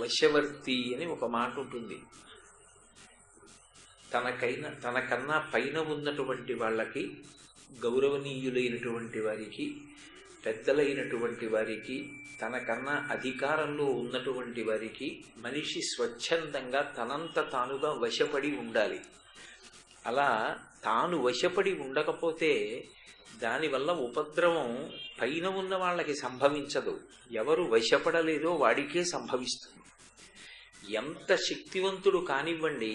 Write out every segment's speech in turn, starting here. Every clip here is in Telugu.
వశవర్తి అని ఒక మాట ఉంటుంది. తనకన్నా పైన ఉన్నటువంటి వాళ్ళకి, గౌరవనీయులైనటువంటి వారికి, పెద్దలైనటువంటి వారికి, తనకన్నా అధికారంలో ఉన్నటువంటి వారికి మనిషి స్వచ్ఛందంగా తనంత తానుగా వశపడి ఉండాలి. అలా తాను వశపడి ఉండకపోతే దానివల్ల ఉపద్రవం పైన ఉన్న వాళ్ళకి సంభవించదు, ఎవరు వశపడలేదో వాడికే సంభవిస్తుంది. ఎంత శక్తివంతుడు కానివ్వండి,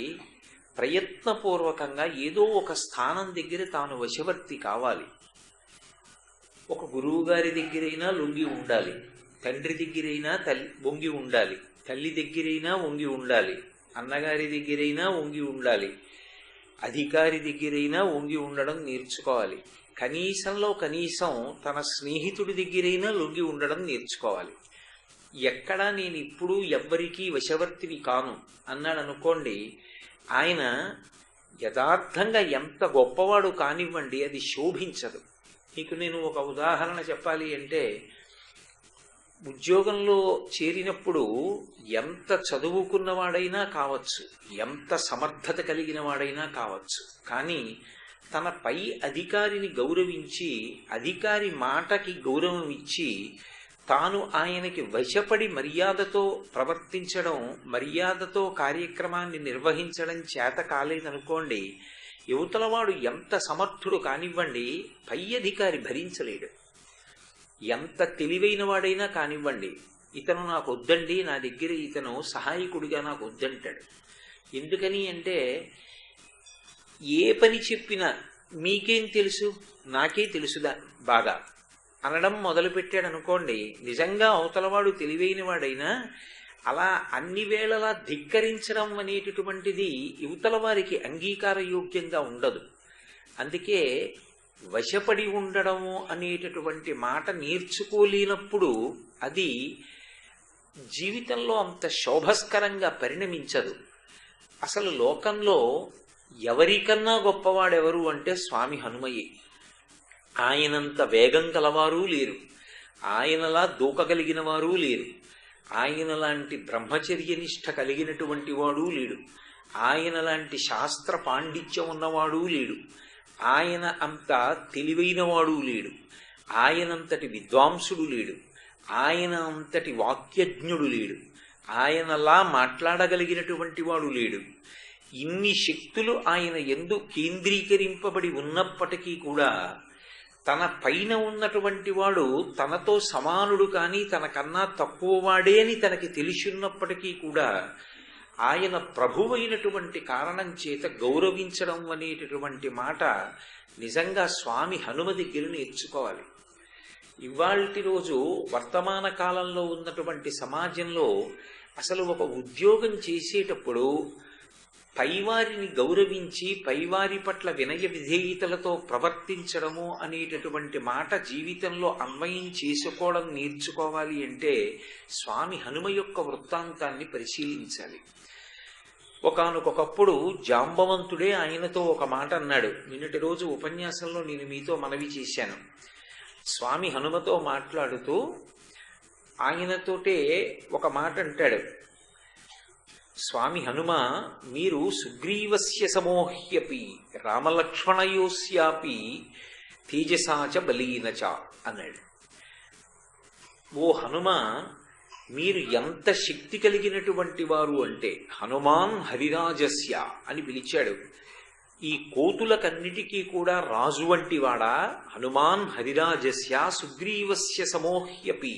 ప్రయత్నపూర్వకంగా ఏదో ఒక స్థానం దగ్గర తాను వశవర్తి కావాలి. ఒక గురువు గారి దగ్గరైనా లొంగి ఉండాలి, తండ్రి దగ్గరైనా వంగి ఉండాలి, తల్లి దగ్గరైనా వంగి ఉండాలి, అన్నగారి దగ్గరైనా వంగి ఉండాలి, అధికారి దగ్గరైనా వంగి ఉండడం నేర్చుకోవాలి. కనీసంలో కనీసం తన స్నేహితుడి దగ్గరైనా లొంగి ఉండడం నేర్చుకోవాలి. ఎక్కడా నేను ఇప్పుడు ఎవ్వరికీ వశవర్తిని కాను అన్నాడు అనుకోండి, ఆయన యథార్థంగా ఎంత గొప్పవాడు కానివ్వండి, అది శోభించదు. మీకు నేను ఒక ఉదాహరణ చెప్పాలి అంటే, ఉద్యోగంలో చేరినప్పుడు ఎంత చదువుకున్నవాడైనా కావచ్చు, ఎంత సమర్థత కలిగిన వాడైనా కావచ్చు, కానీ తన పై అధికారిని గౌరవించి, అధికారి మాటకి గౌరవం ఇచ్చి, తాను ఆయనకి వశపడి మర్యాదతో ప్రవర్తించడం, మర్యాదతో కార్యక్రమాన్ని నిర్వహించడం చేత కాలేదనుకోండి, యువతలవాడు ఎంత సమర్థుడు కానివ్వండి, పై అధికారి భరించలేడు. ఎంత తెలివైన వాడైనా కానివ్వండి, ఇతను నాకు వద్దండి, నా దగ్గర ఇతను సహాయకుడిగా నాకు వద్దంటాడు. ఎందుకని అంటే, ఏ పని చెప్పినా మీకేం తెలుసు, నాకే తెలుసుదా బాగా అనడం మొదలుపెట్టాడు అనుకోండి, నిజంగా అవతలవాడు తెలివైన వాడైనా అలా అన్ని వేళలా ధిక్కరించడం అనేటటువంటిది యువతల వారికి అంగీకారయోగ్యంగా ఉండదు. అందుకే వశపడి ఉండడము అనేటటువంటి మాట నేర్చుకోలేనప్పుడు అది జీవితంలో అంత శోభస్కరంగా పరిణమించదు. అసలు లోకంలో ఎవరికన్నా గొప్పవాడెవరు అంటే స్వామి హనుమయే. ఆయనంత వేగం కలవారు లేరు, ఆయనలా దూకగలిగిన వారు లేరు, ఆయన లాంటి బ్రహ్మచర్యనిష్ట కలిగినటువంటి వాడు లేడు, ఆయన లాంటి శాస్త్ర పాండిత్యం ఉన్నవాడు లేడు, ఆయన అంత తెలివైనవాడు లేడు, ఆయనంతటి విద్వాంసుడు లేడు, ఆయన అంతటి వాక్యజ్ఞుడు లేడు, ఆయనలా మాట్లాడగలిగినటువంటి వాడు లేడు. ఇన్ని శక్తులు ఆయన యందు కేంద్రీకరింపబడి ఉన్నప్పటికీ కూడా తన పైన ఉన్నటువంటి వాడు తనతో సమానుడు కానీ తనకన్నా తక్కువ వాడే అని తనకి తెలిసిన్నప్పటికీ కూడా ఆయన ప్రభువైనటువంటి కారణం చేత గౌరవించడం అనేటటువంటి మాట నిజంగా స్వామి హనుమ దగ్గర నేర్చుకోవాలి. ఇవాల్టి రోజు వర్తమాన కాలంలో ఉన్నటువంటి సమాజంలో అసలు ఒక ఉద్యోగం చేసేటప్పుడు పైవారిని గౌరవించి పైవారి పట్ల వినయ విధేయతలతో ప్రవర్తించడము అనేటటువంటి మాట జీవితంలో అన్వయం చేసుకోవడం నేర్చుకోవాలి అంటే స్వామి హనుమ యొక్క వృత్తాంతాన్ని పరిశీలించాలి. ఒకానొకప్పుడు జాంబవంతుడే ఆయనతో ఒక మాట అన్నాడు. నిన్నటి రోజు ఉపన్యాసంలో నేను మీతో మనవి చేశాను. స్వామి హనుమతో మాట్లాడుతూ ఆయనతోటే ఒక మాట అంటాడు. స్వామి హనుమ, మీరు సుగ్రీవస్య సమోహ్యపి రామలక్ష్మణయోస్యాపి తేజసాచ బలీనచ అన్నాడు. ఓ హనుమ, మీరు ఎంత శక్తి కలిగినటువంటి వారు అంటే హనుమాన్ హరిరాజస్య అని పిలిచాడు. ఈ కోతులకన్నిటికీ కూడా రాజు వంటి వాడా? హనుమాన్ హరిరాజస్య సుగ్రీవస్య సమోహ్యపి,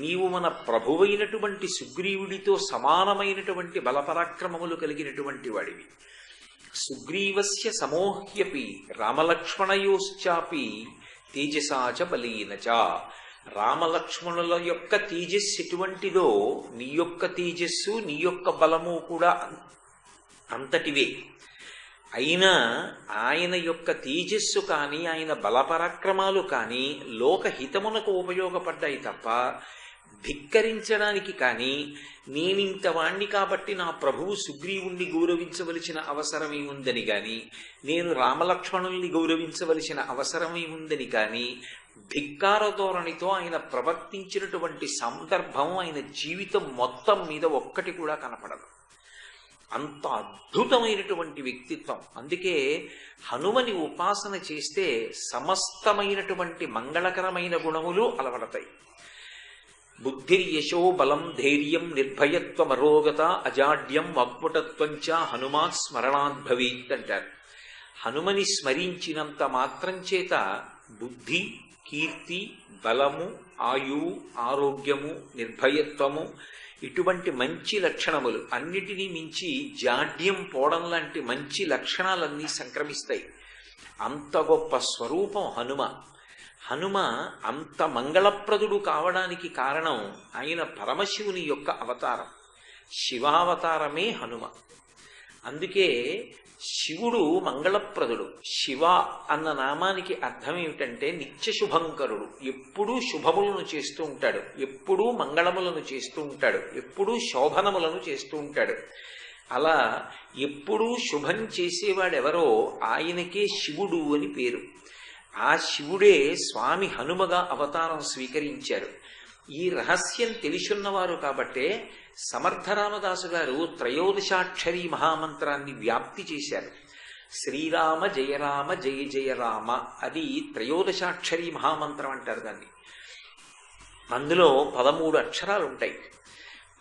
నీవు మన ప్రభువైనటువంటి సుగ్రీవుడితో సమానమైనటువంటి బలపరాక్రమములు కలిగినటువంటి వాడివి. సుగ్రీవస్య సమోహ్యపి రామలక్ష్మణయోశ్చాపి తేజసాచ బలీనచ, రామలక్ష్మణుల యొక్క తేజస్సు ఎటువంటిదో నీ యొక్క తేజస్సు నీ యొక్క బలము కూడా అంతటివే. అయినా ఆయన యొక్క తేజస్సు కానీ ఆయన బలపరాక్రమాలు కానీ లోకహితమునకు ఉపయోగపడ్డాయి తప్ప ధిక్కరించడానికి కానీ నేనింత వాణ్ణి కాబట్టి నా ప్రభువు సుగ్రీవుణ్ణి గౌరవించవలసిన అవసరమే ఉందని కానీ నేను రామలక్ష్మణుల్ని గౌరవించవలసిన అవసరమే ఉందని కానీ ధిక్కార ధోరణితో ఆయన ప్రవర్తించినటువంటి సందర్భం ఆయన జీవితం మొత్తం మీద ఒక్కటి కూడా కనపడదు. అంత అద్భుతమైనటువంటి వ్యక్తిత్వం. అందుకే హనుమని ఉపాసన చేస్తే సమస్తమైనటువంటి మంగళకరమైన గుణములు అలవడతాయి. బుద్ధిర్యశో బలం ధైర్యం నిర్భయత్వమరోగత అజాడ్యం వాగ్ముటత్వంచ హనుమాత్ స్మరణాద్భవీత్ అంటారు. హనుమని స్మరించినంత మాత్రం చేత బుద్ధి, కీర్తి, బలము, ఆయువు, ఆరోగ్యము, నిర్భయత్వము ఇటువంటి మంచి లక్షణములు అన్నిటినీ మించి జాడ్యం పోవడం లాంటి మంచి లక్షణాలన్నీ సంక్రమిస్తాయి. అంత గొప్ప స్వరూపం హనుమ. హనుమ అంత మంగళప్రదుడు కావడానికి కారణం ఆయన పరమశివుని యొక్క అవతారం. శివావతారమే హనుమ. అందుకే శివుడు మంగళప్రదుడు. శివ అన్న నామానికి అర్థం ఏమిటంటే నిత్య శుభంకరుడు. ఎప్పుడూ శుభములను చేస్తూ ఉంటాడు, ఎప్పుడూ మంగళములను చేస్తూ ఉంటాడు, ఎప్పుడూ శోభనములను చేస్తూ ఉంటాడు. అలా ఎప్పుడూ శుభం చేసేవాడెవరో ఆయనకే శివుడు అని పేరు. ఆ శివుడే స్వామి హనుమగా అవతారం స్వీకరించారు. ఈ రహస్యం తెలిసున్నవారు కాబట్టే సమర్థరామదాసు గారు త్రయోదశాక్షరీ మహామంత్రాన్ని వ్యాప్తి చేశారు. శ్రీరామ జయ రామ జయ జయ రామ, అది త్రయోదశాక్షరీ మహామంత్రం అంటారు దాన్ని. అందులో 13 అక్షరాలు ఉంటాయి.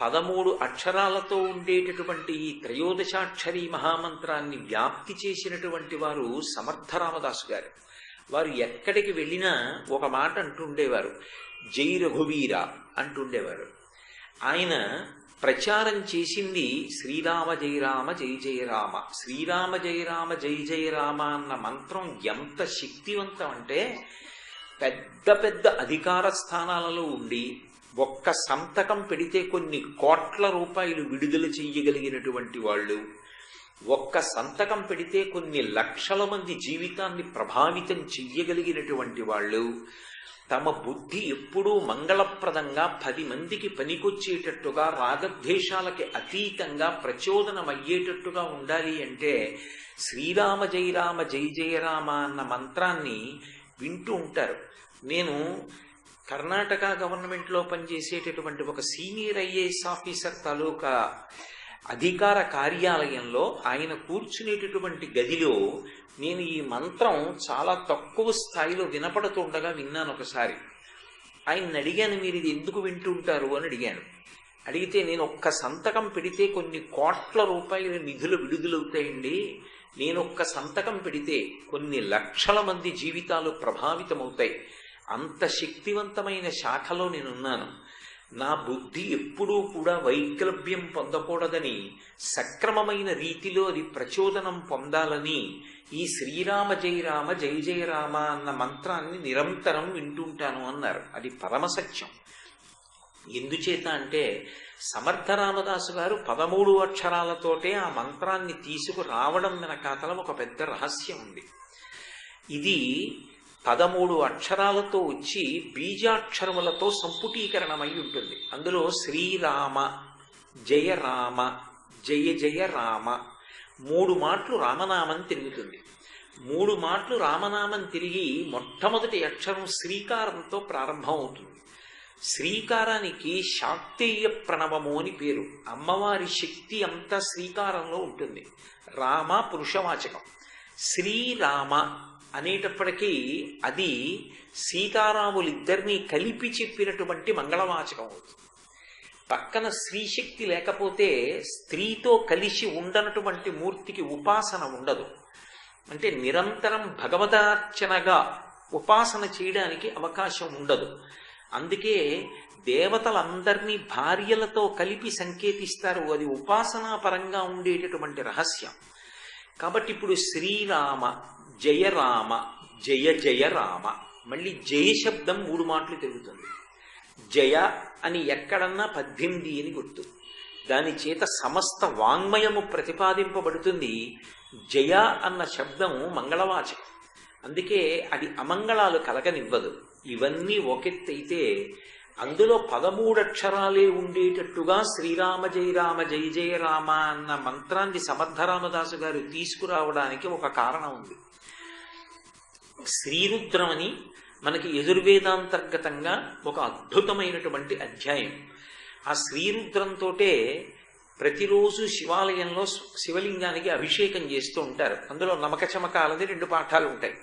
13 అక్షరాలతో ఉండేటటువంటి ఈ త్రయోదశాక్షరీ మహామంత్రాన్ని వ్యాప్తి చేసినటువంటి వారు సమర్థరామదాసు గారు. వారు ఎక్కడికి వెళ్ళినా ఒక మాట అంటుండేవారు, జై రఘువీర అంటుండేవారు. ఆయన ప్రచారం చేసింది శ్రీరామ జయ రామ జయ జయ రామ. శ్రీరామ జయ రామ జయ జయ రామ అన్న మంత్రం ఎంత శక్తివంతం అంటే, పెద్ద పెద్ద అధికార స్థానాలలో ఉండి ఒక్క సంతకం పెడితే కొన్ని కోట్ల రూపాయలు విడుదల చెయ్యగలిగినటువంటి వాళ్ళు, ఒక్క సంతకం పెడితే కొన్ని లక్షల మంది జీవితాన్ని ప్రభావితం చెయ్యగలిగినటువంటి వాళ్ళు, తమ బుద్ధి ఎప్పుడూ మంగళప్రదంగా 10 మందికి పనికొచ్చేటట్టుగా రాగద్వేషాలకి అతీతంగా ప్రచోదనమయ్యేటట్టుగా ఉండాలి అంటే శ్రీరామ జయ రామ జయ జయ రామ అన్న మంత్రాన్ని వింటూ ఉంటారు. నేను కర్ణాటక గవర్నమెంట్లో పనిచేసేటటువంటి ఒక సీనియర్ ఐఏఎస్ ఆఫీసర్ తాలూకా అధికార కార్యాలయంలో ఆయన కూర్చునేటటువంటి గదిలో నేను ఈ మంత్రం చాలా తక్కువ స్థాయిలో వినపడుతుండగా విన్నాను ఒకసారి. ఆయన్ని అడిగాను, మీరు ఇది ఎందుకు వింటుంటారు అని అడిగాను. అడిగితే, నేను ఒక్క సంతకం పెడితే కొన్ని కోట్ల రూపాయల నిధులు విడుదలవుతాయండి, నేను ఒక్క సంతకం పెడితే కొన్ని లక్షల మంది జీవితాలు ప్రభావితమవుతాయి, అంత శక్తివంతమైన శాఖలో నేనున్నాను. నా బుద్ధి ఎప్పుడూ కూడా వైక్లభ్యం పొందకూడదని, సక్రమమైన రీతిలో అది ప్రచోదనం పొందాలని ఈ శ్రీరామ జయ రామ జయ జయ రామ అన్న మంత్రాన్ని నిరంతరం వింటుంటాను అన్నారు. అది పరమసత్యం. ఎందుచేత అంటే సమర్థరామదాసు గారు 13 అక్షరాలతోటే ఆ మంత్రాన్ని తీసుకురావడం వెనకాతల ఒక పెద్ద రహస్యం ఉంది. ఇది 13 అక్షరాలతో వచ్చి బీజాక్షరములతో సంపుటీకరణమై ఉంటుంది. అందులో శ్రీరామ జయ రామ జయ జయ రామ 3 మాటలు రామనామం తిరుగుతుంది. 3 మాటలు రామనామం తిరిగి మొట్టమొదటి అక్షరం శ్రీకారంతో ప్రారంభం అవుతుంది. శ్రీకారానికి శాక్తేయ ప్రణవము అని పేరు. అమ్మవారి శక్తి అంతా శ్రీకారంలో ఉంటుంది. రామ పురుషవాచకం. శ్రీరామ అనేటప్పటికీ అది సీతారాములిద్దరినీ కలిపి చెప్పినటువంటి మంగళవాచకం అవుతుంది. పక్కన స్త్రీశక్తి లేకపోతే స్త్రీతో కలిసి ఉండనటువంటి మూర్తికి ఉపాసన ఉండదు. అంటే నిరంతరం భగవదార్చనగా ఉపాసన చేయడానికి అవకాశం ఉండదు. అందుకే దేవతలందరినీ భార్యలతో కలిపి సంకేతిస్తారు. అది ఉపాసనా పరంగా ఉండేటటువంటి రహస్యం. కాబట్టి ఇప్పుడు శ్రీరామ జయ రామ జయ జయ రామ, మళ్ళీ జయ శబ్దం 3 మాటలు తిరుగుతుంది. జయ అని ఎక్కడన్నా 18 అని గుర్తు. దాని చేత సమస్త వాంగ్మయము ప్రతిపాదింపబడుతుంది. జయ అన్న శబ్దం మంగళవాచకం. అందుకే అది అమంగళాలు కలగనివ్వదు. ఇవన్నీ ఒకెత్తైతే అందులో 13 అక్షరాలే ఉండేటట్టుగా శ్రీరామ జయ రామ జయ జయ రామ అన్న మంత్రాన్ని సమర్థరామదాసు గారు తీసుకురావడానికి ఒక కారణం ఉంది. శ్రీరుద్రం అని మనకి యజుర్వేదాంతర్గతంగా ఒక అద్భుతమైనటువంటి అధ్యాయం. ఆ శ్రీరుద్రంతోటే ప్రతిరోజు శివాలయంలో శివలింగానికి అభిషేకం చేస్తూ ఉంటారు. అందులో నమక చమకాలది 2 పాఠాలు ఉంటాయి.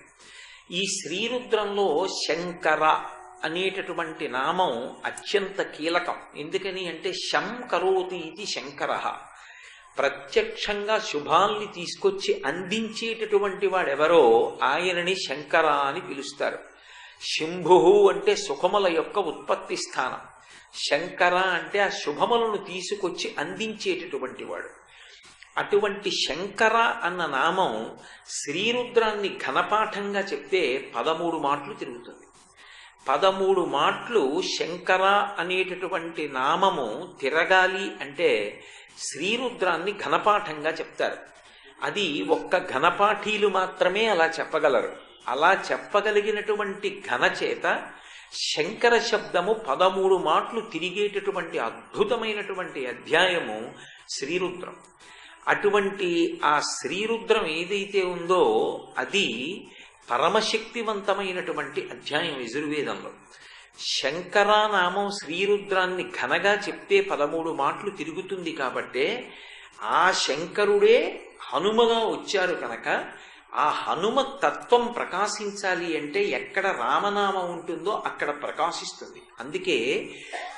ఈ శ్రీరుద్రంలో శంకర అనేటటువంటి నామం అత్యంత కీలకం. ఎందుకని అంటే శం కరోతి ఇది శంకర, ప్రత్యక్షంగా శుభాల్ని తీసుకొచ్చి అందించేటటువంటి వాడెవరో ఆయనని శంకర అని పిలుస్తారు. శంభు అంటే సుఖముల యొక్క ఉత్పత్తి స్థానం. శంకర అంటే ఆ శుభములను తీసుకొచ్చి అందించేటటువంటి వాడు. అటువంటి శంకర అన్న నామం శ్రీరుద్రాన్ని ఘనపాఠంగా చెప్తే 13 మాటలు తిరుగుతుంది. 13 మాటలు శంకర అనేటటువంటి నామము తిరగాలి అంటే శ్రీరుద్రాన్ని ఘనపాఠంగా చెప్తారు. అది ఒక్క ఘనపాఠీలు మాత్రమే అలా చెప్పగలరు. అలా చెప్పగలిగినటువంటి ఘనచేత శంకర శబ్దము 13 మాటలు తిరిగేటటువంటి అద్భుతమైనటువంటి అధ్యాయము శ్రీరుద్రం. అటువంటి ఆ శ్రీరుద్రం ఏదైతే ఉందో అది పరమశక్తివంతమైనటువంటి అధ్యాయం యజుర్వేదంలో. శంకరానామం శ్రీరుద్రాన్ని ఘనగా చెప్తే 13 మాటలు తిరుగుతుంది. కాబట్టే ఆ శంకరుడే హనుమగా వచ్చారు కనుక ఆ హనుమ తత్వం ప్రకాశించాలి అంటే ఎక్కడ రామనామం ఉంటుందో అక్కడ ప్రకాశిస్తుంది. అందుకే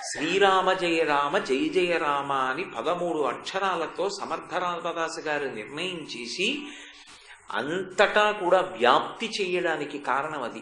శ్రీరామ జయ రామ జయ జయ రామ అని 13 అక్షరాలతో సమర్థరామదాసు గారు నిర్ణయం చేసి అంతటా కూడా వ్యాప్తి చేయడానికి కారణం అది.